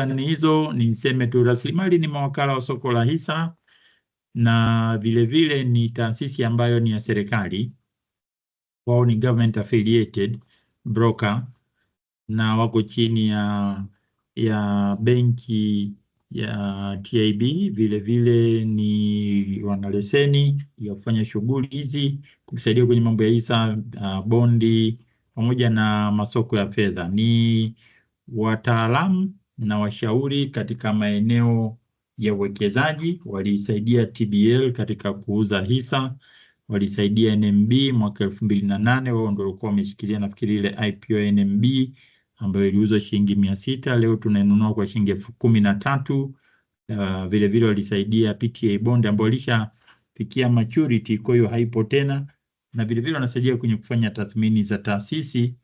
hizo niseme tu rasilimali ni mawakala wa soko la hisa na vile ni taasisi ambayo ni ya serikali. Wao ni government affiliated broker na wako chini ya benki ya TIB. Vile ni wana leseni ya kufanya shughuli hizi kusaidia kwenye mambo ya hisa, bondi pamoja na masoko ya fedha. Ni wataalamu na washauri katika maeneo ya uwekezaji. Walisaidia TBL katika kuuza hisa, walisaidia NMB mwaka 2008. Wao ndio walikuwa wameshikilia nafikiri ile IPO ya NMB ambayo iliuzwa shilingi 600, leo tunainunua kwa shilingi 13,000. Vile walisaidia PTA bond ambayo ilishafikia maturity, kwa hiyo haipo tena, na vile wanasaidia kwenye kufanya tathmini za taasisi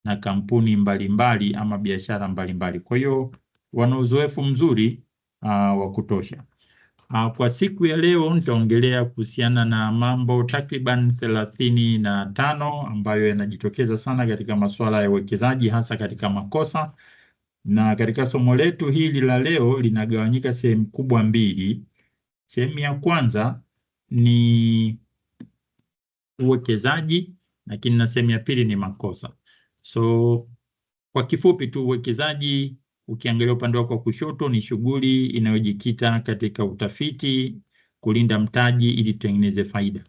na kampuni mbalimbali ama biashara mbalimbali. Kwa hiyo wana uzoefu mzuri wa kutosha. Kwa siku ya leo nitaongelea kuhusiana na mambo takriban 35 ambayo yanajitokeza sana katika masuala ya uwekezaji, hasa katika makosa. Na katika somo letu hili la leo linagawanyika sehemu kubwa mbili. Sehemu ya kwanza ni uwekezaji, lakini na sehemu ya pili ni makosa. So kwa kifupi tu, uwekezaji ukiangalia upande wako wa kushoto ni shughuli inayojikita katika utafiti, kulinda mtaji ili tutengeneze faida.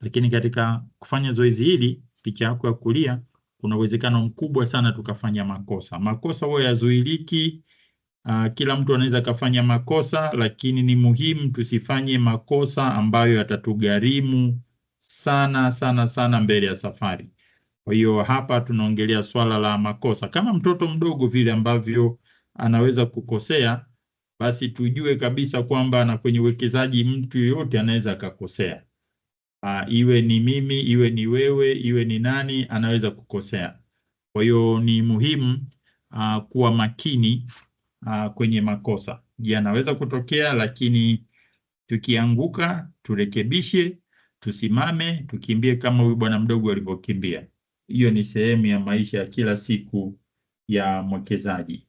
Lakini katika kufanya zoezi hili, picha yako ya kulia, kuna uwezekano mkubwa sana tukafanya makosa. Makosa huwa yazuiliki, kila mtu anaweza kafanya makosa, lakini ni muhimu tusifanye makosa ambayo yatatugharimu sana mbele ya safari. Kwa hiyo hapa tunaongelea swala la makosa. Kama mtoto mdogo vile ambavyo anaweza kukosea, basi tujue kabisa kwamba na kwenye uwekezaji mtu yeyote anaweza akakosea. Iwe ni mimi, iwe ni wewe, iwe ni nani, anaweza kukosea. Kwa hiyo ni muhimu kuwa makini kwenye makosa. Yanaweza kutokea, lakini tukianguka turekebishe, tusimame, tukimbie kama huyu bwana mdogo alivyokimbia. Hiyo ni sehemu ya maisha ya kila siku ya mwekezaji.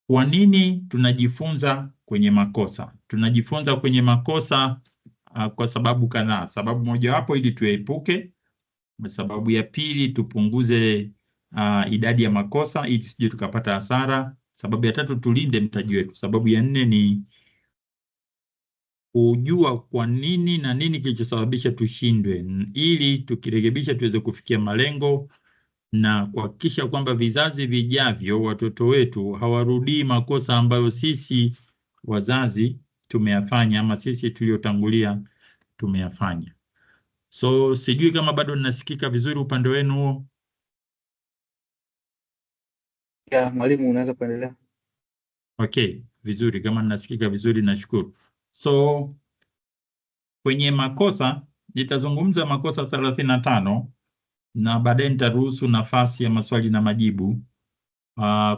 Kwa nini tunajifunza kwenye makosa? Tunajifunza kwenye makosa kwa sababu kadhaa. Sababu mojawapo ili tuepuke. Sababu ya pili, tupunguze idadi ya makosa ili tusije tukapata hasara. Sababu ya tatu, tulinde mtaji wetu. Sababu ya nne ni kujua kwa nini na nini kilichosababisha tushindwe, ili tukirekebisha tuweze kufikia malengo na kuhakikisha kwamba vizazi vijavyo, watoto wetu, hawarudii makosa ambayo sisi wazazi tumeyafanya ama sisi tuliotangulia tumeyafanya. So sijui kama bado ninasikika vizuri upande wenu huo. Ya mwalimu, unaweza kuendelea. Okay, vizuri. Kama ninasikika vizuri nashukuru. So kwenye makosa nitazungumza makosa 35 na baadaye nitaruhusu nafasi ya maswali na majibu.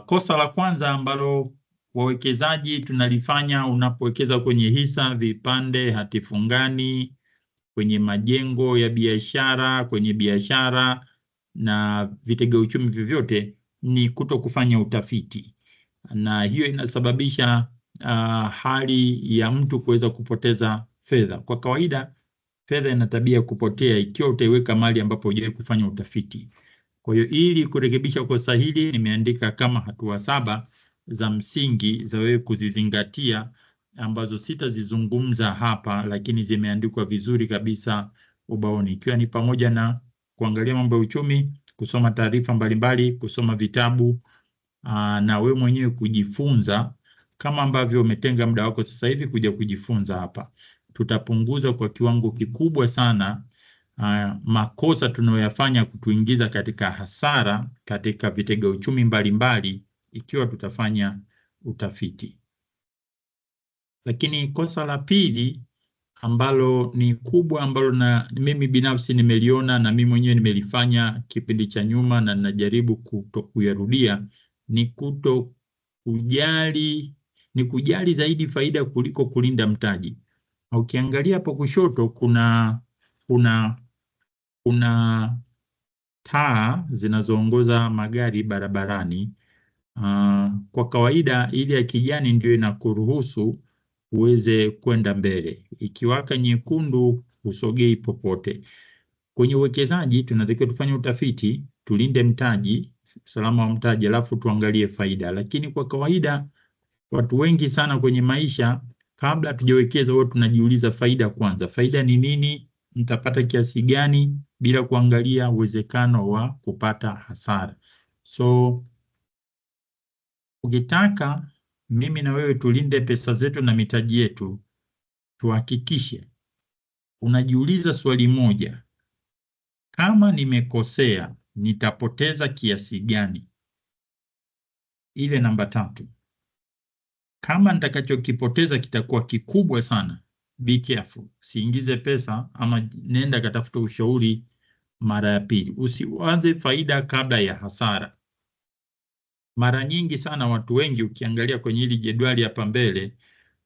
Kosa la kwanza ambalo wawekezaji tunalifanya unapowekeza kwenye hisa, vipande, hati fungani, kwenye majengo ya biashara, kwenye biashara na vitega uchumi vyovyote, ni kuto kufanya utafiti. Na hiyo inasababisha hali ya mtu kuweza kupoteza fedha. Kwa kawaida fedha ina tabia kupotea ikiwa utaiweka mali ambapo hujawahi kufanya utafiti. Kwa hiyo ili kurekebisha kosa hili, nimeandika kama hatua 7 za msingi za wewe kuzizingatia, ambazo sitazizungumza hapa, lakini zimeandikwa vizuri kabisa ubaoni, ikiwa ni pamoja na kuangalia mambo ya uchumi, kusoma taarifa mbalimbali, kusoma vitabu, na wewe mwenyewe kujifunza kama ambavyo umetenga muda wako sasa hivi kuja kujifunza hapa. Tutapunguza kwa kiwango kikubwa sana makosa tunayoyafanya kutuingiza katika hasara katika vitega uchumi mbalimbali ikiwa tutafanya utafiti. Lakini kosa la pili ambalo ni kubwa, ambalo na mimi binafsi nimeliona na mimi mwenyewe nimelifanya kipindi cha nyuma na najaribu kuyarudia, ni kujali zaidi faida kuliko kulinda mtaji. Ukiangalia hapo kushoto kuna taa zinazoongoza magari barabarani. Kwa kawaida ile ya kijani ndio inakuruhusu uweze kwenda mbele. Ikiwaka nyekundu usogei popote. Kwenye uwekezaji tunatakiwa tufanye utafiti, tulinde mtaji, usalama wa mtaji, alafu tuangalie faida. Lakini kwa kawaida watu wengi sana kwenye maisha, kabla tujawekeza huwa tunajiuliza faida kwanza. Faida ni nini? Nitapata kiasi gani? Bila kuangalia uwezekano wa kupata hasara. So ukitaka mimi na wewe tulinde pesa zetu na mitaji yetu, tuhakikishe unajiuliza swali moja: kama nimekosea nitapoteza kiasi gani? Ile namba 3. Kama nitakachokipoteza kitakuwa kikubwa sana, be careful. Usiingize pesa ama nenda katafuta ushauri mara ya pili. Usiwaze faida kabla ya hasara. Mara nyingi sana watu wengi ukiangalia kwenye hili jedwali hapa mbele,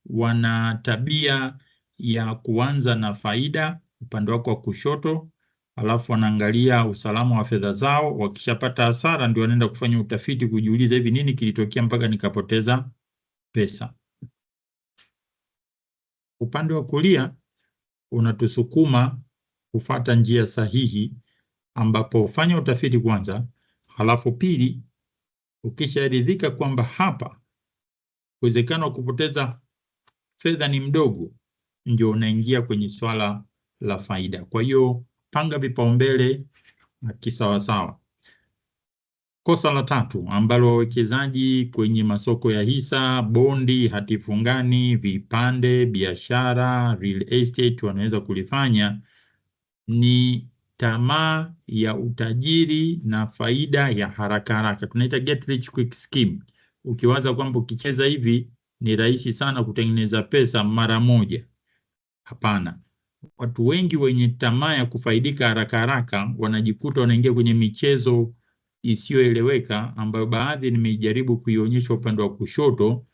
wana tabia ya kuanza na faida upande wako wa kushoto, alafu wanaangalia usalama wa fedha zao. Wakishapata hasara ndio wanaenda kufanya utafiti, kujiuliza hivi nini kilitokea mpaka nikapoteza pesa. Upande wa kulia unatusukuma kufuata njia sahihi, ambapo fanya utafiti kwanza, halafu pili, ukisharidhika kwamba hapa uwezekano wa kupoteza fedha ni mdogo, ndio unaingia kwenye swala la faida. Kwa hiyo panga vipaumbele kisawasawa. Kosa la 3 ambalo wawekezaji kwenye masoko ya hisa, bondi, hati fungani, vipande, biashara, real estate wanaweza kulifanya ni tamaa ya utajiri na faida ya haraka haraka. Tunaita get rich quick scheme. Ukiwaza kwamba ukicheza hivi ni rahisi sana kutengeneza pesa mara moja. Hapana. Watu wengi wenye tamaa ya kufaidika haraka haraka wanajikuta wanaingia kwenye michezo isiyoeleweka, ambayo baadhi nimejaribu kuionyesha upande wa kushoto,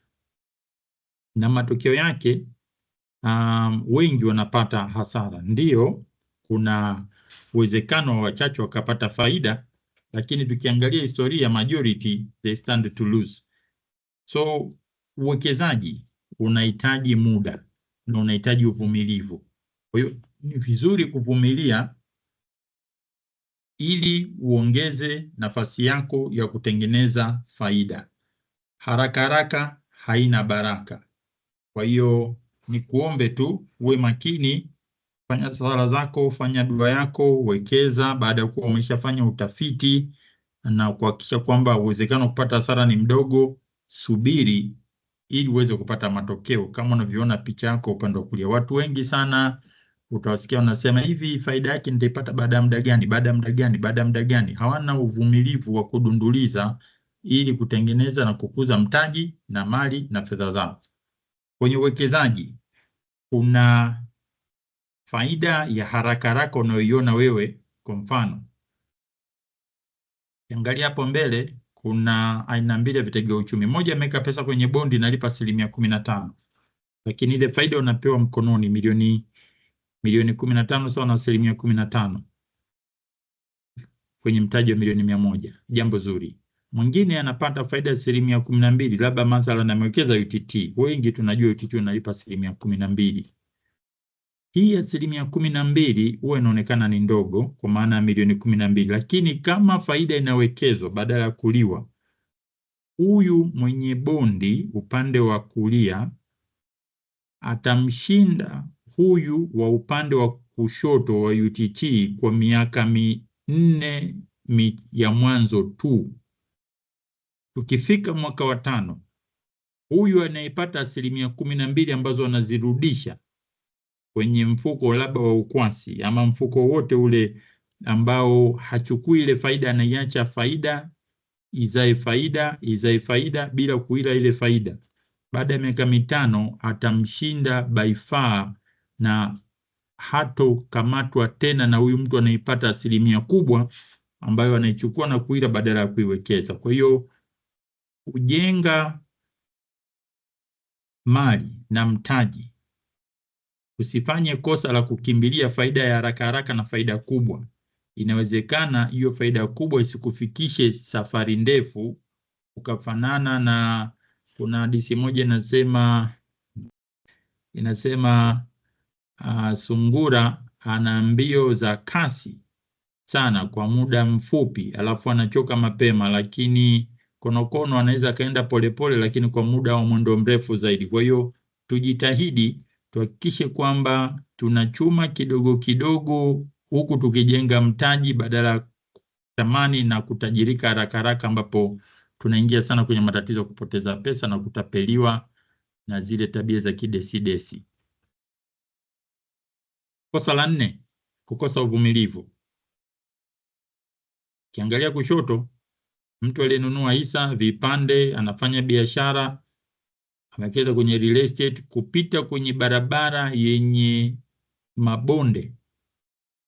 na matokeo yake wengi wanapata hasara. Ndiyo, kuna uwezekano wa wachache wakapata faida, lakini tukiangalia historia, majority they stand to lose. So uwekezaji unahitaji muda na unahitaji uvumilivu. Kwa hiyo ni vizuri kuvumilia ili uongeze nafasi yako ya kutengeneza faida. Haraka haraka haina baraka. Kwa hiyo ni kuombe tu uwe makini, fanya sala zako, fanya dua yako, wekeza baada ya kuwa umeshafanya utafiti na kuhakikisha kwamba uwezekano kupata hasara ni mdogo. Subiri ili uweze kupata matokeo. Kama unavyoona picha yako upande wa kulia, watu wengi sana utawasikia wanasema hivi, faida yake nitaipata baada ya muda gani, baada ya muda gani, baada ya muda gani. Hawana uvumilivu wa kudunduliza ili kutengeneza na kukuza mtaji na mali na fedha zao. Kwenye uwekezaji kuna faida ya haraka haraka unayoiona wewe. Kwa mfano, angalia hapo mbele, kuna aina mbili ya vitega uchumi. Moja, ameweka pesa kwenye bondi inalipa 15%, lakini ile faida unapewa mkononi milioni 15 sawa na 15% kwenye mtaji wa milioni 100. Jambo zuri. Mwingine anapata faida 12%, labda mathalan amewekeza UTT. Wengi tunajua UTT unalipa 12%. Hii 12% huwa inaonekana ni ndogo kwa maana ya milioni 12, lakini kama faida inawekezwa badala ya kuliwa, huyu mwenye bondi upande wa kulia atamshinda huyu wa upande wa kushoto wa UTT kwa miaka 4 ya mwanzo tu. Tukifika mwaka wa 5, huyu anayepata 12% ambazo anazirudisha kwenye mfuko labda wa ukwasi ama mfuko wote ule ambao hachukui ile faida, anaiacha faida izae faida bila kuila ile faida, baada ya miaka 5 atamshinda by far na hatokamatwa tena na huyu mtu anaipata 1% kubwa ambayo anaichukua na kuila badala ya kuiwekeza. Kwa hiyo kujenga mali na mtaji, usifanye kosa la kukimbilia faida ya haraka haraka na faida kubwa. inawezekana hiyo faida kubwa isikufikishe safari ndefu, ukafanana na, kuna hadithi moja inasema sungura ana mbio za kasi sana kwa muda mfupi, alafu anachoka mapema, lakini konokono anaweza kaenda polepole, lakini kwa muda wa mwendo mrefu zaidi. Kwa hiyo tujitahidi tuhakikishe kwamba tunachuma kidogo kidogo, huku tukijenga mtaji badala ya tamani na kutajirika haraka haraka, ambapo tunaingia sana kwenye matatizo ya kupoteza pesa na kutapeliwa na zile tabia za kidesidesi. Kosa la 4, kukosa uvumilivu. Kiangalia kushoto, mtu aliyenunua hisa, vipande, anafanya biashara, amewekeza kwenye real estate, kupita kwenye barabara yenye mabonde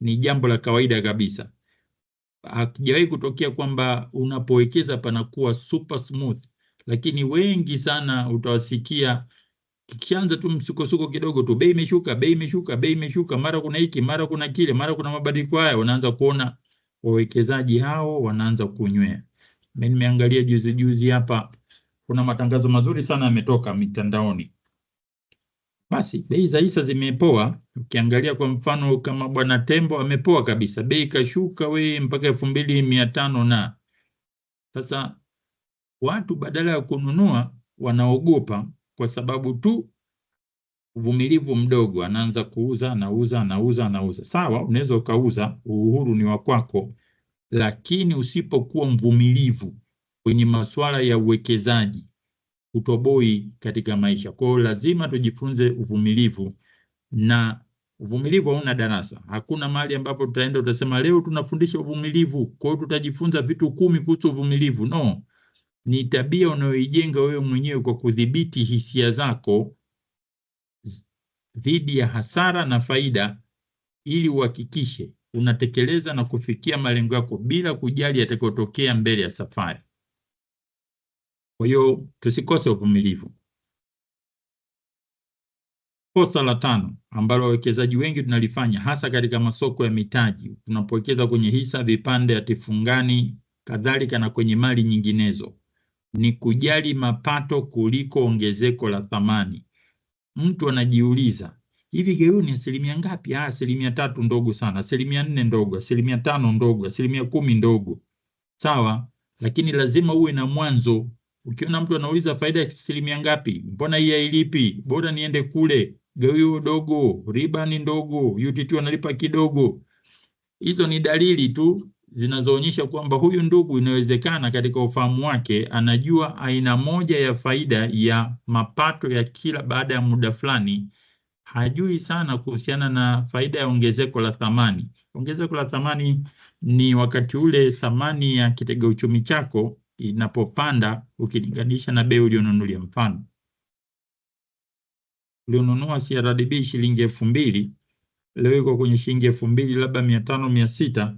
ni jambo la kawaida kabisa. Hakijawahi kutokea kwamba unapowekeza panakuwa super smooth, lakini wengi sana utawasikia kikianza tu msukosuko kidogo tu, bei imeshuka, bei imeshuka, bei imeshuka, mara kuna hiki, mara kuna kile, mara kuna mabadiliko haya, wanaanza kuona wawekezaji hao wanaanza kunywea. Mimi nimeangalia juzi hapa, kuna matangazo mazuri sana yametoka mitandaoni. Basi bei za hisa zimepoa. Ukiangalia kwa mfano kama Bwana Tembo amepoa kabisa, bei kashuka mpaka 2500 na sasa watu badala ya kununua wanaogopa, kwa sababu tu uvumilivu mdogo, anaanza kuuza, anauza. Sawa, unaweza ukauza, uhuru ni wa kwako, lakini usipokuwa mvumilivu kwenye masuala ya uwekezaji utoboi katika maisha. Kwa hiyo lazima tujifunze uvumilivu, na uvumilivu hauna darasa. Hakuna mahali ambapo tutaenda utasema leo tunafundisha uvumilivu, kwa hiyo tutajifunza vitu 10 kuhusu uvumilivu. No, ni tabia unayoijenga wewe mwenyewe kwa kudhibiti hisia zako dhidi ya hasara na faida, ili uhakikishe unatekeleza na kufikia malengo yako bila kujali yatakayotokea mbele ya safari. Kwa hiyo tusikose uvumilivu. Kosa la 5 ambalo wawekezaji wengi tunalifanya, hasa katika masoko ya mitaji, tunapowekeza kwenye hisa, vipande, hatifungani, kadhalika na kwenye mali nyinginezo, ni kujali mapato kuliko ongezeko la thamani. Mtu anajiuliza, hivi geu ni asilimia ngapi? 3% ndogo sana, 4% ndogo, 5% ndogo, 10% ndogo. Sawa, lakini lazima uwe na mwanzo. Ukiona mtu anauliza faida ya ngapi, mbona hii hailipi, bora niende kule, gawio dogo, riba ni ndogo, UTT wanalipa kidogo. Hizo ni dalili tu zinazoonyesha kwamba huyu ndugu inawezekana katika ufahamu wake anajua aina moja ya faida ya mapato ya kila baada ya muda fulani, hajui sana kuhusiana na faida ya ongezeko la thamani. Ongezeko la thamani ni wakati ule thamani ya kitega uchumi chako inapopanda ukilinganisha na bei ulionunulia. Mfano, ulionunua CRDB shilingi 2000, leo iko kwenye shilingi 2000 labda 500 600,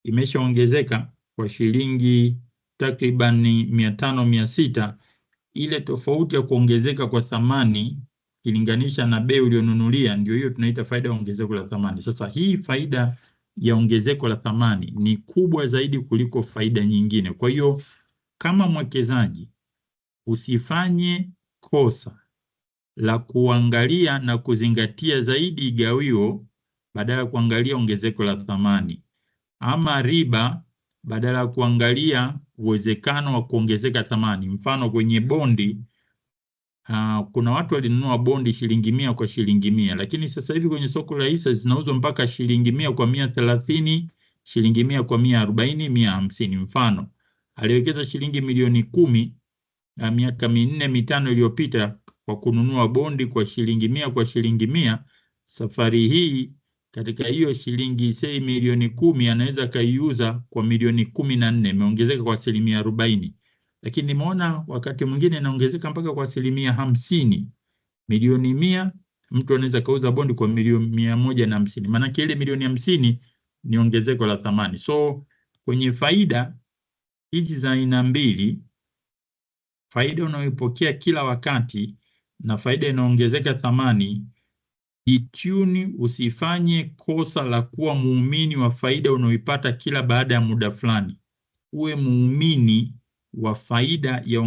imeshaongezeka kwa shilingi takriban 500 600. Ile tofauti ya kuongezeka kwa thamani kilinganisha na bei ulionunulia, ndio hiyo tunaita faida ya ongezeko la thamani. Sasa hii faida ya ongezeko la thamani ni kubwa zaidi kuliko faida nyingine. Kwa hiyo kama mwekezaji, usifanye kosa la kuangalia na kuzingatia zaidi gawio badala ya kuangalia ongezeko la thamani, ama riba badala ya kuangalia uwezekano wa kuongezeka thamani. Mfano, kwenye bondi, kuna watu walinunua bondi shilingi 100 kwa shilingi 100, lakini sasa hivi kwenye soko la hisa zinauzwa mpaka shilingi 100 kwa 130, shilingi 100 kwa 140, 150. Mfano, aliwekeza shilingi milioni 10 miaka 4-5 iliyopita kwa kununua bondi kwa shilingi 100 kwa shilingi 100. Safari hii katika hiyo shilingi sei milioni 10 anaweza kaiuza kwa milioni 14, imeongezeka kwa 40%. Lakini nimeona wakati mwingine inaongezeka mpaka kwa 50%. Milioni 100 mtu anaweza kauza bondi kwa milioni 150. Maana ile milioni 50 ni ongezeko la thamani. So kwenye faida hizi za aina mbili, faida unayoipokea kila wakati na faida inaongezeka thamani, Jitune, usifanye kosa la kuwa muumini wa faida unaoipata kila baada ya muda fulani. Uwe muumini wa faida ya